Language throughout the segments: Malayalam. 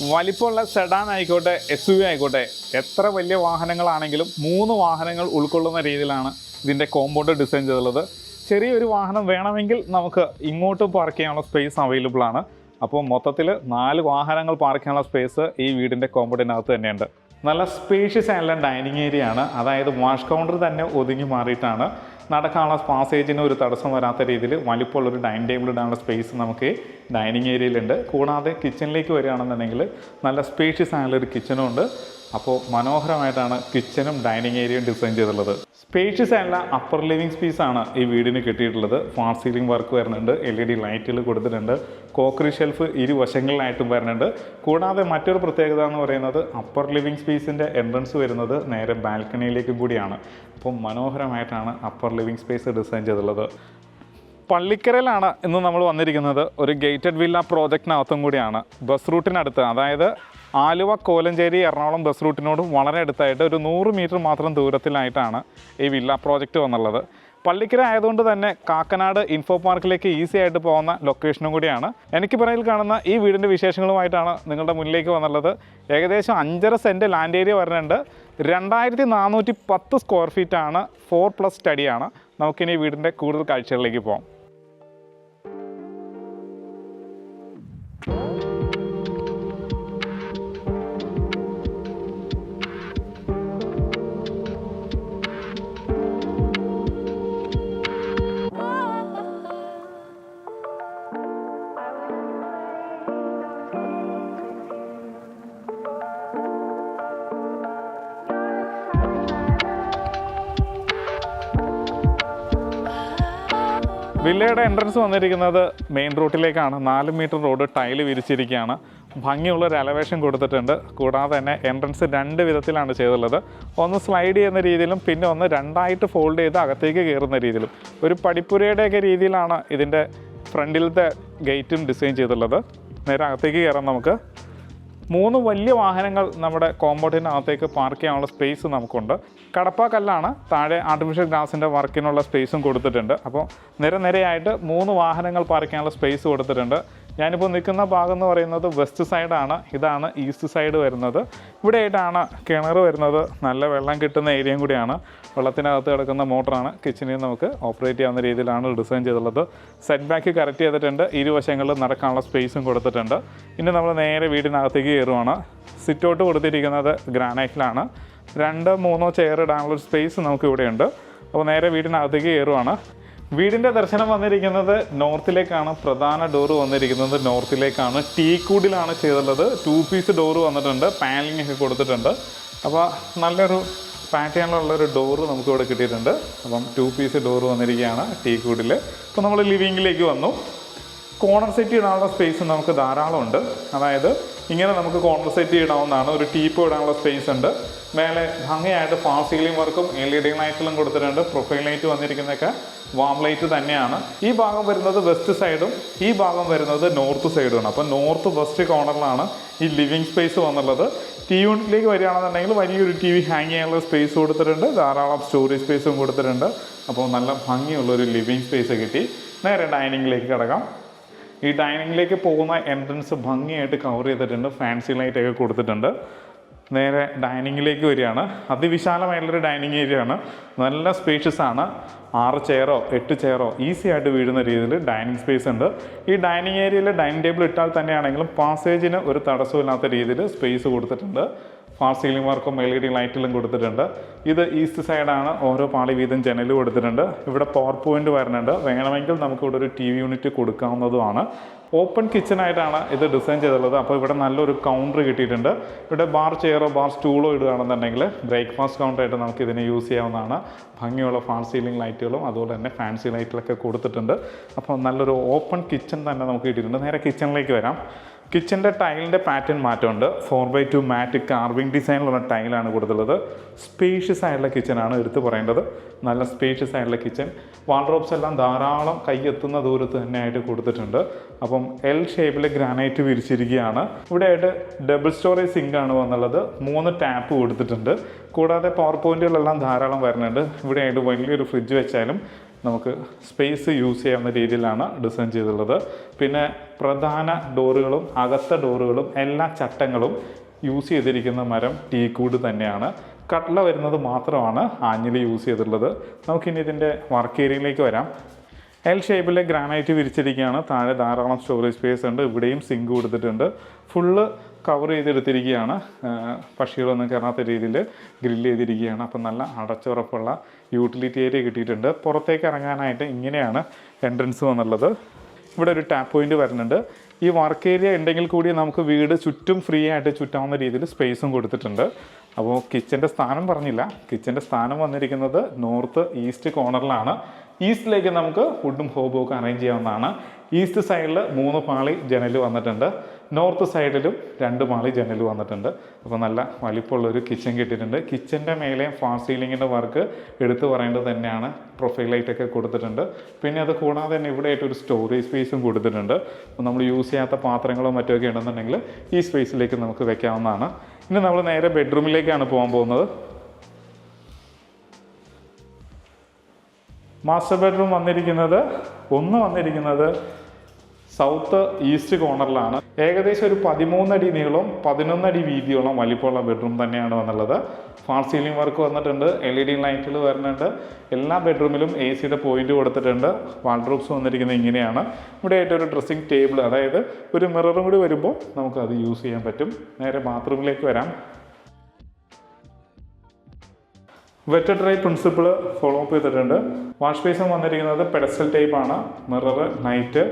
വലിപ്പമുള്ള സെഡാൻ ആയിക്കോട്ടെ SUV ആയിക്കോട്ടെ എത്ര വലിയ വാഹനങ്ങളാണെങ്കിലും 3 വാഹനങ്ങൾ ഉൾക്കൊള്ളുന്ന രീതിയിലാണ് ഇതിൻ്റെ കോമ്പൗണ്ട് ഡിസൈൻ ചെയ്തിട്ടുള്ളത്. ചെറിയൊരു വാഹനം വേണമെങ്കിൽ നമുക്ക് ഇങ്ങോട്ടും പാർക്ക് ചെയ്യാനുള്ള സ്പേസ് അവൈലബിൾ ആണ്. അപ്പോൾ മൊത്തത്തിൽ 4 വാഹനങ്ങൾ പാർക്ക് ചെയ്യാനുള്ള സ്പേസ് ഈ വീടിൻ്റെ കോമ്പൗണ്ടിനകത്ത് തന്നെയുണ്ട്. നല്ല സ്പേഷ്യസ് ആയിട്ടുള്ള ഡൈനിങ് ഏരിയ ആണ്. അതായത് വാഷ് കൗണ്ടർ തന്നെ ഒതുങ്ങി മാറിയിട്ടാണ് നടക്കാനുള്ള പാസേജിന് ഒരു തടസ്സം വരാത്ത രീതിയിൽ വലിപ്പമുള്ളൊരു ഡൈനിങ് ടേബിൾ ഇടാനുള്ള സ്പേസ് നമുക്ക് ഡൈനിങ് ഏരിയയിലുണ്ട്. കൂടാതെ കിച്ചണിലേക്ക് വരികയാണെന്നുണ്ടെങ്കിൽ നല്ല സ്പേഷ്യസ് ആയിട്ടുള്ളൊരു കിച്ചനും ഉണ്ട്. അപ്പോൾ മനോഹരമായിട്ടാണ് കിച്ചനും ഡൈനിങ് ഏരിയയും ഡിസൈൻ ചെയ്തിട്ടുള്ളത്. സ്പേഷ്യസ് ആയിട്ടുള്ള അപ്പർ ലിവിങ് സ്പേസാണ് ഈ വീടിന് കിട്ടിയിട്ടുള്ളത്. ഫാൾ സീലിംഗ് വർക്ക് വരുന്നുണ്ട്, LED ലൈറ്റുകൾ കൊടുത്തിട്ടുണ്ട്, കോക്കറി ഷെൽഫ് ഇരുവശങ്ങളിലായിട്ടും വരുന്നുണ്ട്. കൂടാതെ മറ്റൊരു പ്രത്യേകത എന്ന് പറയുന്നത് അപ്പർ ലിവിങ് സ്പേസിൻ്റെ എൻട്രൻസ് വരുന്നത് നേരെ ബാൽക്കണിയിലേക്കും കൂടിയാണ്. അപ്പം മനോഹരമായിട്ടാണ് അപ്പർ ലിവിങ് സ്പേസ് ഡിസൈൻ ചെയ്തിട്ടുള്ളത്. പള്ളിക്കരയിലാണ് ഇന്ന് നമ്മൾ വന്നിരിക്കുന്നത്. ഒരു ഗേറ്റഡ് വില്ല പ്രോജക്റ്റിനകത്തും കൂടിയാണ്. ബസ് റൂട്ടിനടുത്ത്, അതായത് ആലുവ കോലഞ്ചേരി എറണാകുളം ബസ് റൂട്ടിനോട് വളരെ അടുത്തായിട്ട് ഒരു 100 മീറ്റർ മാത്രം ദൂരത്തിലായിട്ടാണ് ഈ വില്ല പ്രോജക്റ്റ് വന്നുള്ളത്. പള്ളിക്കര ആയതുകൊണ്ട് തന്നെ കാക്കനാട് ഇൻഫോ പാർക്കിലേക്ക് ഈസി ആയിട്ട് പോകുന്ന ലൊക്കേഷനും കൂടിയാണ്. എനിക്ക് പിറകിൽ കാണുന്ന ഈ വീടിൻ്റെ വിശേഷങ്ങളുമായിട്ടാണ് നിങ്ങളുടെ മുന്നിലേക്ക് വന്നുള്ളത്. ഏകദേശം 5.5 സെൻറ്റ് ലാൻഡ് ഏരിയ വരുന്നുണ്ട്. 2410 സ്ക്വയർ ഫീറ്റാണ്. 4+ സ്റ്റഡിയാണ്. നമുക്കിനി വീടിൻ്റെ കൂടുതൽ കാഴ്ചകളിലേക്ക് പോകാം. വില്ലയുടെ എൻട്രൻസ് വന്നിരിക്കുന്നത് മെയിൻ റോഡിലേക്കാണ്. 4 മീറ്റർ റോഡ് ടൈല് വിരിച്ചിരിക്കുകയാണ്. ഭംഗിയുള്ളൊരു എലവേഷൻ കൊടുത്തിട്ടുണ്ട്. കൂടാതെ തന്നെ എൻട്രൻസ് 2 വിധത്തിലാണ് ചെയ്തിട്ടുള്ളത്. ഒന്ന് സ്ലൈഡ് ചെയ്യുന്ന രീതിയിലും പിന്നെ ഒന്ന് 2ആയിട്ട് ഫോൾഡ് ചെയ്ത് അകത്തേക്ക് കയറുന്ന രീതിയിലും. ഒരു പടിപ്പുരയുടെയൊക്കെ രീതിയിലാണ് ഇതിൻ്റെ ഫ്രണ്ടിലത്തെ ഗേറ്റും ഡിസൈൻ ചെയ്തിട്ടുള്ളത്. നേരെ അകത്തേക്ക് കയറാം. നമുക്ക് 3 വലിയ വാഹനങ്ങൾ നമ്മുടെ കോമ്പൗണ്ടിനകത്തേക്ക് പാർക്ക് ചെയ്യാനുള്ള സ്പേസ് നമുക്കുണ്ട്. കടപ്പ കല്ലാണ്. താഴെ ആർട്ടിഫിഷ്യൽ ഗ്രാസിൻ്റെ വർക്കിനുള്ള സ്പേസും കൊടുത്തിട്ടുണ്ട്. അപ്പോൾ നിരയായിട്ട് 3 വാഹനങ്ങൾ പാർക്ക് ചെയ്യാനുള്ള സ്പേസ് കൊടുത്തിട്ടുണ്ട്. ഞാനിപ്പോൾ നിൽക്കുന്ന ഭാഗം എന്ന് പറയുന്നത് വെസ്റ്റ് സൈഡാണ്. ഇതാണ് ഈസ്റ്റ് സൈഡ് വരുന്നത്. ഇവിടെയായിട്ടാണ് കിണർ വരുന്നത്. നല്ല വെള്ളം കിട്ടുന്ന ഏരിയയും കൂടിയാണ്. വെള്ളത്തിനകത്ത് കിടക്കുന്ന മോട്ടറാണ്. കിച്ചണിൽ നമുക്ക് ഓപ്പറേറ്റ് ചെയ്യാവുന്ന രീതിയിലാണ് ഡിസൈൻ ചെയ്തിട്ടുള്ളത്. സെറ്റ് ബാക്ക് കറക്റ്റ് ചെയ്തിട്ടുണ്ട്. ഇരുവശങ്ങളിൽ നടക്കാനുള്ള സ്പേസും കൊടുത്തിട്ടുണ്ട്. ഇനി നമ്മൾ നേരെ വീടിനകത്തേക്ക് കയറുവാണ്. സിറ്റൗട്ട് കൊടുത്തിരിക്കുന്നത് ഗ്രാനൈറ്റിലാണ്. 2-3 ചെയർ ഇടാനുള്ളൊരു സ്പേസ് നമുക്ക് ഇവിടെയുണ്ട്. അപ്പോൾ നേരെ വീടിനകത്തേക്ക് കയറുവാണ്. വീടിൻ്റെ ദർശനം വന്നിരിക്കുന്നത് നോർത്തിലേക്കാണ്. പ്രധാന ഡോറ് വന്നിരിക്കുന്നത് നോർത്തിലേക്കാണ്. ടീക്കൂഡിലാണ് ചെയ്തിട്ടുള്ളത്. 2 പീസ് ഡോറ് വന്നിട്ടുണ്ട്. പാനലിംഗ് ഒക്കെ കൊടുത്തിട്ടുണ്ട്. അപ്പോൾ നല്ലൊരു പാറ്റേണിലുള്ളൊരു ഡോറ് നമുക്കിവിടെ കിട്ടിയിട്ടുണ്ട്. അപ്പം 2 പീസ് ഡോറ് വന്നിരിക്കുകയാണ് ടീക്കൂഡിൽ. അപ്പോൾ നമ്മൾ ലിവിങ്ങിലേക്ക് വന്നു. കോർണർ സെറ്റ് ഇടാനുള്ള സ്പേസ് നമുക്ക് ധാരാളമുണ്ട്. അതായത് ഇങ്ങനെ നമുക്ക് കോർണർ സെറ്റ് ഇടാവുന്നതാണ്. ഒരു ടീപ്പോ ഇടാനുള്ള സ്പേസ് ഉണ്ട്. മേലെ ഭംഗിയായിട്ട് ഫാൾ സീലിംഗ് വർക്കും LED ലൈറ്റിലും കൊടുത്തിട്ടുണ്ട്. പ്രൊഫൈൽ ലൈറ്റ് വന്നിരിക്കുന്നതൊക്കെ വാം ലൈറ്റ് തന്നെയാണ്. ഈ ഭാഗം വരുന്നത് വെസ്റ്റ് സൈഡും ഈ ഭാഗം വരുന്നത് നോർത്ത് സൈഡുമാണ്. അപ്പോൾ നോർത്ത് വെസ്റ്റ് കോർണറിലാണ് ഈ ലിവിങ് സ്പേസ് വന്നുള്ളത്. TV യൂണിറ്റിലേക്ക് വരികയാണെന്നുണ്ടെങ്കിൽ വലിയൊരു TV ഹാങ് ചെയ്യാനുള്ള സ്പേസ് കൊടുത്തിട്ടുണ്ട്. ധാരാളം സ്റ്റോറേജ് സ്പേസും കൊടുത്തിട്ടുണ്ട്. അപ്പോൾ നല്ല ഭംഗിയുള്ളൊരു ലിവിങ് സ്പേസ് കിട്ടി. നേരെ ഡൈനിങ്ങിലേക്ക് കിടക്കാം. ഈ ഡൈനിങ്ങിലേക്ക് പോകുന്ന എൻട്രൻസ് ഭംഗിയായിട്ട് കവർ ചെയ്തിട്ടുണ്ട്. ഫാൻസി ലൈറ്റൊക്കെ കൊടുത്തിട്ടുണ്ട്. നേരെ ഡൈനിങ്ങിലേക്ക് വരികയാണ്. അതിവിശാലമായിട്ടുള്ളൊരു ഡൈനിങ് ഏരിയ ആണ്. നല്ല സ്പേഷ്യസ് ആണ്. 6 ചെയറോ 8 ചെയറോ ഈസി ആയിട്ട് വീഴുന്ന രീതിയിൽ ഡൈനിങ് സ്പേസ് ഉണ്ട്. ഈ ഡൈനിങ് ഏരിയയിൽ ഡൈനിങ് ടേബിൾ ഇട്ടാൽ തന്നെയാണെങ്കിലും പാസേജിന് ഒരു തടസ്സമില്ലാത്ത രീതിയിൽ സ്പേസ് കൊടുത്തിട്ടുണ്ട്. ഫാൾ സീലിംഗ് വർക്കും LED ലൈറ്റിലും കൊടുത്തിട്ടുണ്ട്. ഇത് ഈസ്റ്റ് സൈഡാണ്. ഓരോ പാളി വീതം ജനൽ കൊടുത്തിട്ടുണ്ട്. ഇവിടെ പവർ പോയിന്റ് വരുന്നുണ്ട്. വേണമെങ്കിൽ നമുക്കിവിടെ ഒരു TV യൂണിറ്റ് കൊടുക്കാവുന്നതുമാണ്. ഓപ്പൺ കിച്ചണായിട്ടാണ് ഇത് ഡിസൈൻ ചെയ്തിട്ടുള്ളത്. അപ്പോൾ ഇവിടെ നല്ലൊരു കൗണ്ടർ കിട്ടിയിട്ടുണ്ട്. ഇവിടെ ബാർ ചെയറോ ബാർ സ്റ്റൂളോ ഇടുകയാണെന്നുണ്ടെങ്കിൽ ബ്രേക്ക്ഫാസ്റ്റ് കൗണ്ടറായിട്ട് നമുക്ക് ഇതിനെ യൂസ് ചെയ്യാവുന്നതാണ്. ഭംഗിയുള്ള ഫാൾ സീലിംഗ് ലൈറ്റുകളും അതുപോലെ തന്നെ ഫാൻസി ലൈറ്റിലൊക്കെ കൊടുത്തിട്ടുണ്ട്. അപ്പോൾ നല്ലൊരു ഓപ്പൺ കിച്ചൺ തന്നെ നമുക്ക് കിട്ടിയിട്ടുണ്ട്. നേരെ കിച്ചണിലേക്ക് വരാം. കിച്ചൻ്റെ ടൈലിൻ്റെ പാറ്റേൺ മാറ്റമുണ്ട്. 4x2 മാറ്റ് കാർവിംഗ് ഡിസൈനിലുള്ള ടൈലാണ് കൊടുത്തുള്ളത്. സ്പേഷ്യസ് ആയിട്ടുള്ള കിച്ചനാണ് എടുത്ത് പറയേണ്ടത്. നല്ല സ്പേഷ്യസ് ആയിട്ടുള്ള കിച്ചൻ. വാൾഡ്രോബ്സ് എല്ലാം ധാരാളം കൈയെത്തുന്ന ദൂരത്ത് തന്നെയായിട്ട് കൊടുത്തിട്ടുണ്ട്. അപ്പം L ഷേപ്പിൽ ഗ്രാനൈറ്റ് വിരിച്ചിരിക്കുകയാണ്. ഇവിടെയായിട്ട് ഡബിൾ സ്റ്റോറേജ് സിങ്കാണ് വന്നുള്ളത്. 3 ടാപ്പ് കൊടുത്തിട്ടുണ്ട്. കൂടാതെ പവർ പോയിന്റുകളെല്ലാം ധാരാളം വരുന്നുണ്ട്. ഇവിടെയായിട്ട് വലിയൊരു ഫ്രിഡ്ജ് വെച്ചാലും നമുക്ക് സ്പേസ് യൂസ് ചെയ്യാവുന്ന രീതിയിലാണ് ഡിസൈൻ ചെയ്തിട്ടുള്ളത്. പിന്നെ പ്രധാന ഡോറുകളും അകത്ത ഡോറുകളും എല്ലാ ചട്ടങ്ങളും യൂസ് ചെയ്തിരിക്കുന്ന മരം ടീക്കൂഡ് തന്നെയാണ്. കട്ട്ള വരുന്നത് മാത്രമാണ് ആഞ്ഞിലി യൂസ് ചെയ്തിട്ടുള്ളത്. നമുക്കിനി ഇതിൻ്റെ വർക്ക് ഏരിയയിലേക്ക് വരാം. എൽ ഷേപ്പിലെ ഗ്രാനൈറ്റ് വിരിച്ചിരിക്കുകയാണ്. താഴെ ധാരാളം സ്റ്റോറേജ് സ്പേസ് ഉണ്ട്. ഇവിടെയും സിങ്ക് കൊടുത്തിട്ടുണ്ട്. Full cover ചെയ്തെടുത്തിരിക്കുകയാണ്. പക്ഷികളൊന്നും കയറാത്ത രീതിയിൽ ഗ്രില്ല് ചെയ്തിരിക്കുകയാണ്. അപ്പം നല്ല അടച്ചുറപ്പുള്ള യൂട്ടിലിറ്റി ഏരിയ കിട്ടിയിട്ടുണ്ട്. പുറത്തേക്ക് ഇറങ്ങാനായിട്ട് ഇങ്ങനെയാണ് എൻട്രൻസ് വന്നുള്ളത്. ഇവിടെ ഒരു ടാപ്പ് പോയിന്റ് വരുന്നുണ്ട്. ഈ വർക്ക് ഏരിയ ഉണ്ടെങ്കിൽ കൂടി നമുക്ക് വീട് ചുറ്റും ഫ്രീ ആയിട്ട് ചുറ്റാവുന്ന രീതിയിൽ സ്പേസും കൊടുത്തിട്ടുണ്ട്. അപ്പോൾ കിച്ചൻ്റെ സ്ഥാനം പറഞ്ഞില്ല. കിച്ചൻ്റെ സ്ഥാനം വന്നിരിക്കുന്നത് നോർത്ത് ഈസ്റ്റ് കോർണറിലാണ്. ഈസ്റ്റിലേക്ക് നമുക്ക് വുഡും ഹോബും ഒക്കെ അറേഞ്ച് ചെയ്യാവുന്നതാണ്. ഈസ്റ്റ് സൈഡിൽ 3 പാളി ജനൽ വന്നിട്ടുണ്ട്. നോർത്ത് സൈഡിലും 2 പാളി ജനൽ വന്നിട്ടുണ്ട്. അപ്പോൾ നല്ല വലിപ്പമുള്ളൊരു കിച്ചൺ കിട്ടിയിട്ടുണ്ട്. കിച്ചൻ്റെ മേലെ ഫാൾ സീലിങ്ങിൻ്റെ വർക്ക് എടുത്തു പറയേണ്ടത് തന്നെയാണ്. പ്രൊഫൈൽ ലൈറ്റൊക്കെ കൊടുത്തിട്ടുണ്ട്. പിന്നെ അത് കൂടാതെ തന്നെ ഇവിടെ ആയിട്ടൊരു സ്റ്റോറേജ് സ്പേസും കൊടുത്തിട്ടുണ്ട്. അപ്പോൾ നമ്മൾ യൂസ് ചെയ്യാത്ത പാത്രങ്ങളോ മറ്റൊക്കെ ഉണ്ടെന്നുണ്ടെങ്കിൽ ഈ സ്പേസിലേക്ക് നമുക്ക് വെക്കാവുന്നതാണ്. ഇനി നമ്മൾ നേരെ ബെഡ്റൂമിലേക്കാണ് പോകാൻ പോകുന്നത്. മാസ്റ്റർ ബെഡ്റൂം വന്നിരിക്കുന്നത് സൗത്ത് ഈസ്റ്റ് കോർണറിലാണ്. ഏകദേശം ഒരു 13 അടി നീളം 11 അടി വീതിയോളം വലിപ്പമുള്ള ബെഡ്റൂം തന്നെയാണ് വന്നുള്ളത്. ഫാൾ സീലിംഗ് വർക്ക് വന്നിട്ടുണ്ട്. LED ലൈറ്റുകൾ വരുന്നുണ്ട്. എല്ലാ ബെഡ്റൂമിലും AC പോയിന്റ് കൊടുത്തിട്ടുണ്ട്. വാൾഡ്രോബ്സ് വന്നിരിക്കുന്നത് ഇങ്ങനെയാണ്. ഇവിടെ ആയിട്ടൊരു ഡ്രസ്സിംഗ് ടേബിൾ, അതായത് ഒരു മിററും കൂടി വരുമ്പോൾ നമുക്കത് യൂസ് ചെയ്യാൻ പറ്റും. നേരെ ബാത്റൂമിലേക്ക് വരാം. Wet dry principle follow up ചെയ്തിട്ടുണ്ട്. വാഷ് ബേസിൻ വന്നിരിക്കുന്നത് പെഡസ്റ്റൽ ടൈപ്പാണ്. Mirror, light,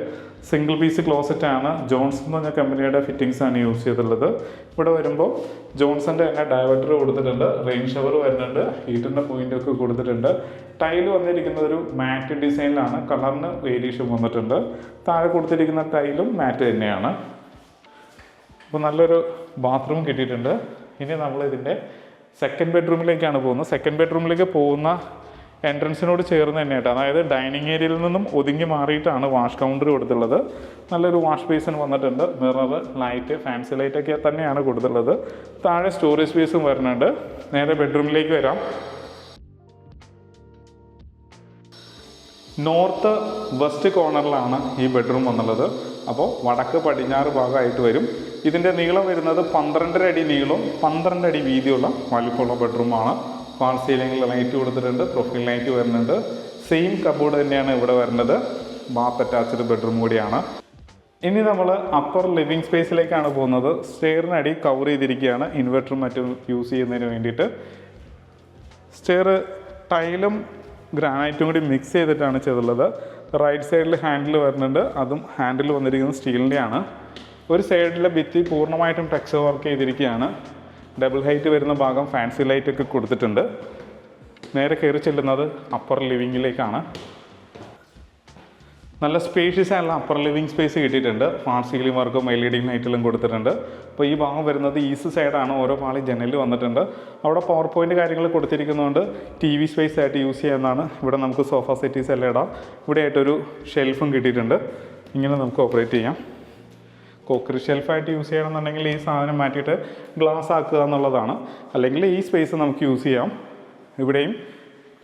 single piece closet ആണ്. ജോൺസൺ എന്ന് പറഞ്ഞ കമ്പനിയുടെ ഫിറ്റിംഗ്സ് ആണ് യൂസ് ചെയ്തിട്ടുള്ളത്. ഇവിടെ വരുമ്പോൾ ജോൺസന്റെ തന്നെ ഡയവേർട്ടർ കൊടുത്തിട്ടുണ്ട്. റെയിൻ ഷവർ വരുന്നുണ്ട്. ഹീറ്ററിൻ്റെ പോയിന്റൊക്കെ കൊടുത്തിട്ടുണ്ട്. ടൈല് വന്നിരിക്കുന്നത് ഒരു മാറ്റ് ഡിസൈനിലാണ്. കളറിന് വേരിയേഷൻ വന്നിട്ടുണ്ട്. താഴെ കൊടുത്തിരിക്കുന്ന ടൈലും മാറ്റ് തന്നെയാണ്. അപ്പോൾ നല്ലൊരു ബാത്റൂം കിട്ടിയിട്ടുണ്ട്. ഇനി നമ്മൾ ഇതിൻ്റെ സെക്കൻഡ് ബെഡ്റൂമിലേക്കാണ് പോകുന്നത്. സെക്കൻഡ് ബെഡ്റൂമിലേക്ക് പോകുന്ന എൻട്രൻസിനോട് ചേർന്ന് തന്നെയായിട്ട്, അതായത് ഡൈനിങ് ഏരിയയിൽ നിന്നും ഒതുങ്ങി മാറിയിട്ടാണ് വാഷ് കൗണ്ടർ കൊടുത്തുള്ളത്. നല്ലൊരു വാഷ് ബേസിൻ വന്നിട്ടുണ്ട്. മിറർ, ലൈറ്റ്, ഫാൻസി ലൈറ്റൊക്കെ തന്നെയാണ് കൊടുത്തുള്ളത്. താഴെ സ്റ്റോറേജ് സ്പേസും വരുന്നുണ്ട്. നേരെ ബെഡ്റൂമിലേക്ക് വരാം. നോർത്ത് വെസ്റ്റ് കോർണറിലാണ് ഈ ബെഡ്റൂം വന്നുള്ളത്. അപ്പോൾ വടക്ക് പടിഞ്ഞാറ് ഭാഗമായിട്ട് വരും. ഇതിൻ്റെ നീളം വരുന്നത് 12.5 അടി നീളവും 12 അടി വീതിയുള്ള വലിപ്പമുള്ള ബെഡ്റൂമാണ്. ഫാൾ സീലിംഗിൽ ലൈറ്റ് കൊടുത്തിട്ടുണ്ട്. പ്രൊഫൈൽ ലൈറ്റ് വരുന്നുണ്ട്. സെയിം കബോർഡ് തന്നെയാണ് ഇവിടെ വരുന്നത്. ബാത്ത് അറ്റാച്ച്ഡ് ബെഡ്റൂം കൂടിയാണ്. ഇനി നമ്മൾ അപ്പർ ലിവിങ് സ്പേസിലേക്കാണ് പോകുന്നത്. സ്റ്റെയറിനടി കവർ ചെയ്തിരിക്കുകയാണ് ഇൻവെർട്ടറും മറ്റും യൂസ് ചെയ്യുന്നതിന് വേണ്ടിയിട്ട്. സ്റ്റെയർ ടൈലും ഗ്രാനൈറ്റും കൂടി മിക്സ് ചെയ്തിട്ടാണ് ചെയ്തിട്ടുള്ളത്. റൈറ്റ് സൈഡിൽ ഹാൻഡിൽ വരുന്നുണ്ട്. അതും ഹാൻഡിൽ വന്നിരിക്കുന്നത് സ്റ്റീലിൻ്റെയാണ്. ഒരു സൈഡിലെ ഭിത്തി പൂർണ്ണമായിട്ടും ടെക്സ്ചർ വർക്ക് ചെയ്തിരിക്കുകയാണ്. ഡബിൾ ഹൈറ്റ് വരുന്ന ഭാഗം ഫാൻസി ലൈറ്റൊക്കെ കൊടുത്തിട്ടുണ്ട്. നേരെ കയറി ചെല്ലുന്നത് അപ്പർ ലിവിങ്ങിലേക്കാണ്. നല്ല സ്പേഷ്യസ് ആയിട്ടുള്ള അപ്പർ ലിവിങ് സ്പേസ് കിട്ടിയിട്ടുണ്ട്. ഫാൾ സീലിംഗ് വർക്കും LED ലൈറ്റിലും കൊടുത്തിട്ടുണ്ട്. അപ്പോൾ ഈ ഭാഗം വരുന്നത് ഈസ്റ്റ് സൈഡാണ്. ഓരോ പാളി ജനൽ വന്നിട്ടുണ്ട്. അവിടെ പവർ പോയിൻ്റ് കാര്യങ്ങൾ കൊടുത്തിരിക്കുന്നതുകൊണ്ട് TV സ്പേസ് ആയിട്ട് യൂസ് ചെയ്യാവുന്നതാണ്. ഇവിടെ നമുക്ക് സോഫ സെറ്റീസ് എല്ലാം ഇടാം. ഇവിടെ ആയിട്ടൊരു ഷെൽഫും കിട്ടിയിട്ടുണ്ട്. ഇങ്ങനെ നമുക്ക് ഓപ്പറേറ്റ് ചെയ്യാം. കോക്കറി ഷെൽഫായിട്ട് യൂസ് ചെയ്യണമെന്നുണ്ടെങ്കിൽ ഈ സാധനം മാറ്റിയിട്ട് ഗ്ലാസ് ആക്കുക എന്നുള്ളതാണ്. അല്ലെങ്കിൽ ഈ സ്പേസ് നമുക്ക് യൂസ് ചെയ്യാം. ഇവിടെയും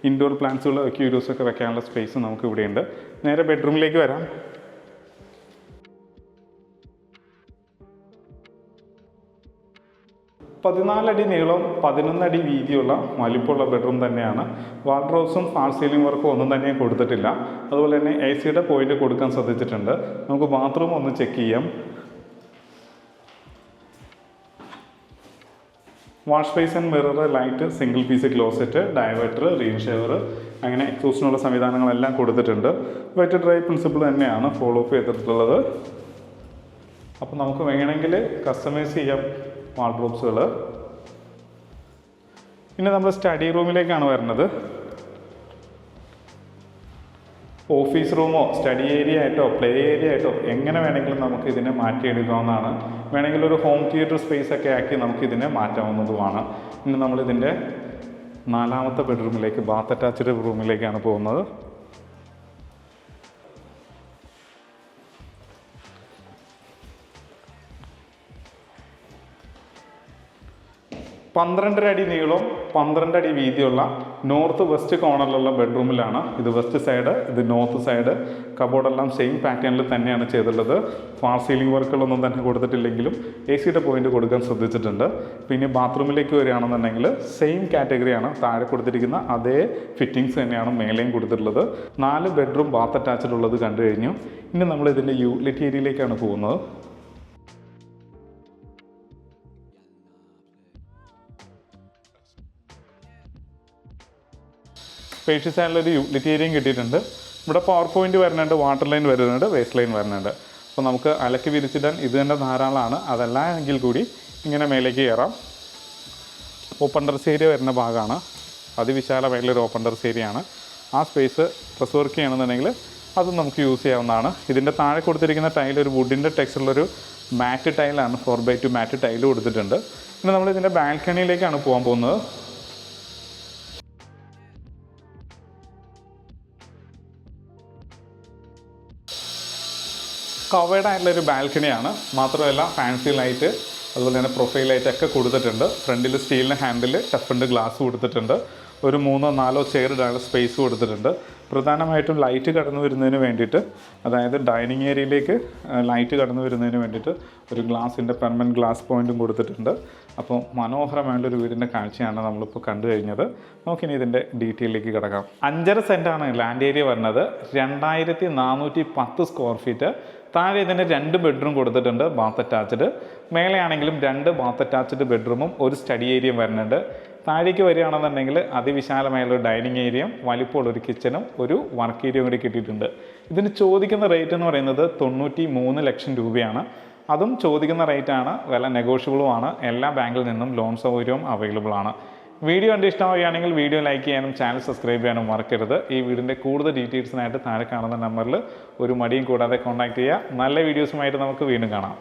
ഇൻഡോർ പ്ലാന്റ്സുകൾ, ക്യൂരിയോസൊക്കെ വെക്കാനുള്ള സ്പേസ് നമുക്ക് ഇവിടെയുണ്ട്. നേരെ ബെഡ്റൂമിലേക്ക് വരാം. പതിനാലടി നീളം 11 അടി വീതിയുള്ള വലിപ്പമുള്ള ബെഡ്റൂം തന്നെയാണ്. വാർഡ്രോബ്സും ഫാൾ സീലിംഗ് വർക്കും ഒന്നും തന്നെ കൊടുത്തിട്ടില്ല. അതുപോലെ തന്നെ AC പോയിന്റ് കൊടുക്കാൻ ശ്രദ്ധിച്ചിട്ടുണ്ട്. നമുക്ക് ബാത്റൂം ഒന്ന് ചെക്ക് ചെയ്യാം. Wash basin, mirror, light, single piece closet, diverter, rain shower, അങ്ങനെ എക്സോസ്റ്റിനുള്ള സംവിധാനങ്ങളെല്ലാം കൊടുത്തിട്ടുണ്ട്. വെറ്റ് ഡ്രൈ പ്രിൻസിപ്പിൾ തന്നെയാണ് ഫോളോ അപ്പ് ചെയ്തിട്ടുള്ളത്. അപ്പോൾ നമുക്ക് വേണമെങ്കിൽ കസ്റ്റമൈസ് ചെയ്യാം വാർഡ്രോബ്സുകൾ. ഇനി നമ്മൾ സ്റ്റഡി റൂമിലേക്കാണ് വരുന്നത്. ഓഫീസ് റൂമോ സ്റ്റഡി ഏരിയ ആയിട്ടോ പ്ലേ ഏരിയ ആയിട്ടോ എങ്ങനെ വേണമെങ്കിലും നമുക്ക് ഇതിനെ മാറ്റിയെടുക്കാവുന്നതാണ്. വേണമെങ്കിൽ ഒരു ഹോം തിയേറ്റർ സ്പേസ് ഒക്കെ ആക്കി നമുക്ക് ഇതിനെ മാറ്റാവുന്നതുമാണ്. ഇനി നമ്മളിതിൻ്റെ 4ാമത്തെ ബെഡ്റൂമിലേക്ക്, ബാത്ത് അറ്റാച്ച്ഡ് റൂമിലേക്കാണ് പോകുന്നത്. 12 അടി നീളവും 12 അടി വീതിയുള്ള നോർത്ത് വെസ്റ്റ് കോർണറിലുള്ള ബെഡ്റൂമിലാണ്. ഇത് വെസ്റ്റ് സൈഡ്, ഇത് നോർത്ത് സൈഡ്. കബോർഡെല്ലാം സെയിം പാറ്റേണിൽ തന്നെയാണ് ചെയ്തിട്ടുള്ളത്. ഫാൾ സീലിംഗ് വർക്കുകളൊന്നും തന്നെ കൊടുത്തിട്ടില്ലെങ്കിലും AC പോയിന്റ് കൊടുക്കാൻ ശ്രദ്ധിച്ചിട്ടുണ്ട്. പിന്നെ ബാത്റൂമിലേക്ക് വരികയാണെന്നുണ്ടെങ്കിൽ സെയിം കാറ്റഗറിയാണ്. താഴെ കൊടുത്തിരിക്കുന്ന അതേ ഫിറ്റിങ്സ് തന്നെയാണ് മേലെയും കൊടുത്തിട്ടുള്ളത്. 4 ബെഡ്റൂം ബാത്ത് അറ്റാച്ച്ഡ് ഉള്ളത് കണ്ടു കഴിഞ്ഞു. ഇനി നമ്മൾ ഇതിൻ്റെ യൂട്ടിലിറ്റി ഏരിയയിലേക്കാണ് പോകുന്നത്. സ്പേഷ്യസ് ആയിട്ടുള്ളൊരു യൂട്ടിലിറ്റി ഏരിയയും കിട്ടിയിട്ടുണ്ട്. ഇവിടെ പവർ പോയിന്റ് വരുന്നുണ്ട്, വാട്ടർ ലൈൻ വരുന്നുണ്ട്, വേസ്റ്റ് ലൈൻ വരുന്നുണ്ട്. അപ്പോൾ നമുക്ക് അലക്കി വിരിച്ചിടാൻ ഇത് തന്നെ ധാരാളമാണ്. അതല്ല എങ്കിൽ കൂടി ഇങ്ങനെ മേലേക്ക് കയറാം. ഓപ്പൺ ടെറസ് ഏരിയ വരുന്ന ഭാഗമാണ്. അതിവിശാലമായിട്ടുള്ളൊരു ഓപ്പൺ ടെറസ് ഏരിയയാണ്. ആ സ്പേസ് ഡ്രസ് വർക്ക് ചെയ്യണമെന്നുണ്ടെങ്കിൽ അതും നമുക്ക് യൂസ് ചെയ്യാവുന്നതാണ്. ഇതിൻ്റെ താഴെ കൊടുത്തിരിക്കുന്ന ടൈൽ ഒരു വുഡിൻ്റെ ടെക്സ്ചറുള്ളൊരു മാറ്റ് ടൈലാണ്. 4x2 മാറ്റ് ടൈൽ കൊടുത്തിട്ടുണ്ട്. പിന്നെ നമ്മൾ ഇതിൻ്റെ ബാൽക്കണിയിലേക്കാണ് പോകാൻ പോകുന്നത്. കവേർഡ് ആയിട്ടുള്ളൊരു ബാൽക്കണിയാണ്. മാത്രമല്ല ഫാൻസി ലൈറ്റ്, അതുപോലെ തന്നെ പ്രൊഫൈൽ ലൈറ്റ് ഒക്കെ കൊടുത്തിട്ടുണ്ട്. ഫ്രണ്ടിൽ സ്റ്റീലിൻ്റെ ഹാൻഡിൽ ടഫുണ്ട് ഗ്ലാസ് കൊടുത്തിട്ടുണ്ട്. ഒരു 3-4 ചെയർ ഇടാനുള്ള സ്പേസ് കൊടുത്തിട്ടുണ്ട്. പ്രധാനമായിട്ടും ലൈറ്റ് കടന്നു വരുന്നതിന് വേണ്ടിയിട്ട്, അതായത് ഡൈനിങ് ഏരിയയിലേക്ക് ലൈറ്റ് കടന്നു വരുന്നതിന് വേണ്ടിയിട്ട് ഒരു ഗ്ലാസിൻ്റെ പെർമനൻറ്റ് ഗ്ലാസ് പോയിൻറ്റും കൊടുത്തിട്ടുണ്ട്. അപ്പോൾ മനോഹരമായുള്ളൊരു വീടിൻ്റെ കാഴ്ചയാണ് നമ്മളിപ്പോൾ കണ്ടു കഴിഞ്ഞത്. നമുക്കിനി ഇതിൻ്റെ ഡീറ്റെയിലേക്ക് കിടക്കാം. 5.5 സെൻറ്റാണ് ലാൻഡ് ഏരിയ വരുന്നത്. 2410 സ്ക്വയർ ഫീറ്റ്. താഴെ ഇതിന് 2 ബെഡ്റൂം കൊടുത്തിട്ടുണ്ട്, ബാത്ത് അറ്റാച്ച്ഡ്. മേലെയാണെങ്കിലും 2 ബാത്ത് അറ്റാച്ച്ഡ് ബെഡ്റൂമും ഒരു സ്റ്റഡി ഏരിയയും വരുന്നുണ്ട്. താഴേക്ക് വരികയാണെന്നുണ്ടെങ്കിൽ അതിവിശാലമായുള്ള ഡൈനിങ് ഏരിയയും വലിപ്പമുള്ളൊരു കിച്ചനും ഒരു വർക്ക് ഏരിയയും കൂടി കിട്ടിയിട്ടുണ്ട്. ഇതിന് ചോദിക്കുന്ന റേറ്റ് എന്ന് പറയുന്നത് 93 ലക്ഷം രൂപയാണ്. അതും ചോദിക്കുന്ന റേറ്റാണ്, വില നെഗോഷ്യബിളുമാണ്. എല്ലാ ബാങ്കിൽ നിന്നും ലോൺ സൗകര്യവും അവൈലബിൾ ആണ്. വീഡിയോ കണ്ട് ഇഷ്ടമാവുകയാണെങ്കിൽ വീഡിയോ ലൈക്ക് ചെയ്യാനും ചാനൽ സബ്സ്ക്രൈബ് ചെയ്യാനും മറക്കരുത്. ഈ വീടിൻ്റെ കൂടുതൽ ഡീറ്റെയിൽസിനായിട്ട് താഴെ കാണുന്ന നമ്പറിൽ ഒരു മടിയും കൂടാതെ കോൺടാക്ട് ചെയ്യുക. നല്ല വീഡിയോസുമായിട്ട് നമുക്ക് വീണ്ടും കാണാം.